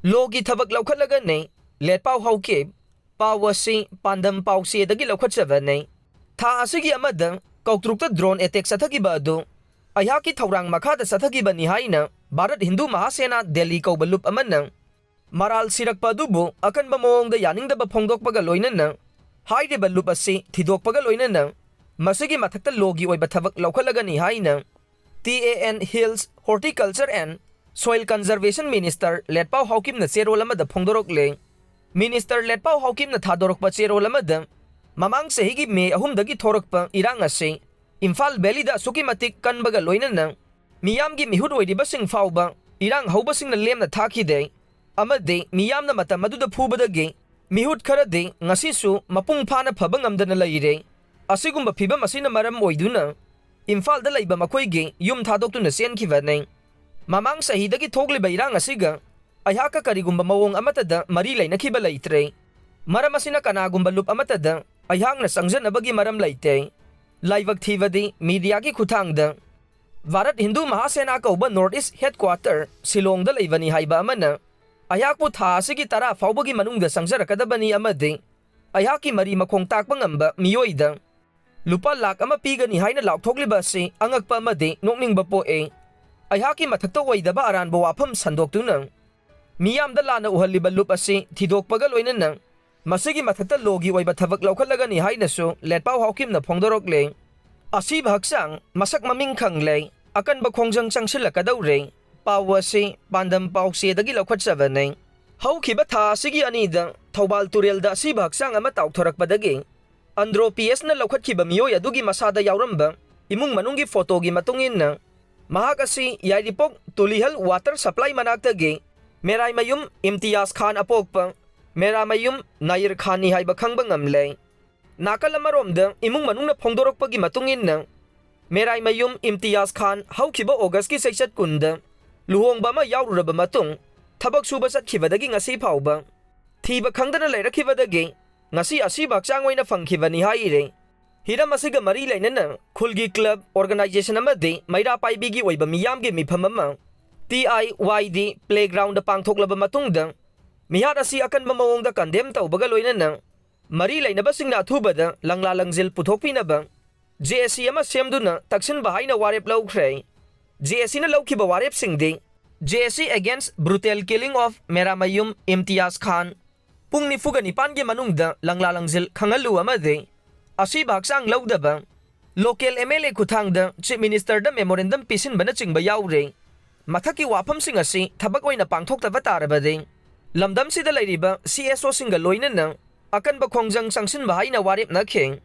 Logi Thabak Loukhatlagani, Letpao Haokip, Pawasi, Pandam Pausi, the Gilokhatavani. Tha Asigi Amadan, Kautrukta drone attack Sataki Badu, Ayaki Taurang Makata Sataki Banihaina, Barat Hindu Mahasena, Delhi Kobalup Amanang, Maral Sirak Padubu, Akan Bamong the Yaning the Bapongdok Pagaloinana, Haide Balupasi, Tidok Pagaloinana, Masigi Matakta Logi or Batavak Loukhatlagani Haina, TAN Hills Horticulture and Soil Conservation Minister Letpao Haokip na zero lamada Pongdorok le. Minister Letpao Haokip na thadorok pa zero lamada. Mamang sa higib me ahumdagi thorok pa irang ase. Imphal Valley da sukimatik kan baga loinan na. Miyam gi mihud oy di basing fao ba. Irang haubasing na lem na thaki de. Amade miyam na mata maduda phubadagi. Mihud khara de ngasisu mapung phana phabang amda na laire. Asigumba phiba masina maram oiduna. Imphal da laiba makhoi gi yum thadok tu na sen khivanai. Mamang sahidagi thogli bairang asiga ayaka karigumba mawong amatada marilay na kibalaitre. Maramasina kanagumba lup amatada ayang na sangjanabagi maram laite. Laivag thivadi mediagi khutangda. Varat Hindu Mahasena kauba Northeast Headquarter Silong da laivani haiba amana. Ayakpu tha asigi tara faubagi manungda sangjarakadabani amade. Ayaki mari makong takpang amba miyoida. Lupa lak ama pigani haina laukthogli basi angakpa amade nokning bapo e. Ayaki mathakta waidaba aran bawapam sandok tunang. Miyam da lana uhaliba lup asi tidok pagaloinan nang. Masigi mathakta logi waiba Thabak Loukhatlagani haina so Letpao Haokip na Pongdorok le. Asi bahaksang masak maming khang le. Akan ba khongjang changshila kadaw re. Pawasi pandam pausi dagi Loukhatsavanay. Haukiba tha sigi anida Thobal Turel da asi bahaksang ama tauktorak padagi. Andro PS na Loukhatkiba miyoy adugi masada yauramba. Imung manunggi photo gi matungin na. Mahakasi Yairipok Tulihal Water Supply Manaktagi Meray Mayum Imtiaz Khan Apokpa Mera Mayum Nair Khani Haiba Khangbangam le. Nakalamarom imung manung na Pongdorok pagi matungin na Meray Mayum Imtiaz Khan Haukiba August ki seksat kunda Luhong ba ma yaururaba matung Thabak suba sat khibadagi ngasi phauba Thiba khangdana leirakibadagi ngasi asi baksang oina phangkhibani haire. Hiram asiga mari lainana Khulgi Club Organization amade Maira Paibigi oiba miyamgi mifam ama TIYD Playground da pangthoklaba matungda mihar asi akan mamawongda condemn tawbaga loinana mari lainabasing na athubada langlalangjil puthokpinaba JSC ama semduna taksin bahaina warep lawkhre. JSC na lawkhiba warep singdi JSC against brutal killing of Meramayum Imtiaz Khan pung nifuga nipangi manungda langlalangjil khangalu amade Asi baksang laudaba local MLA kuthangda Chief Minister da memorandum pisin bana chingba yaure. Mathaki wapam sing asi thabak oina pangthoktaba tarabade. Lamdam sida lairiba CSO singa loinana akan ba khongjang sangsin bahaina warep na kheng.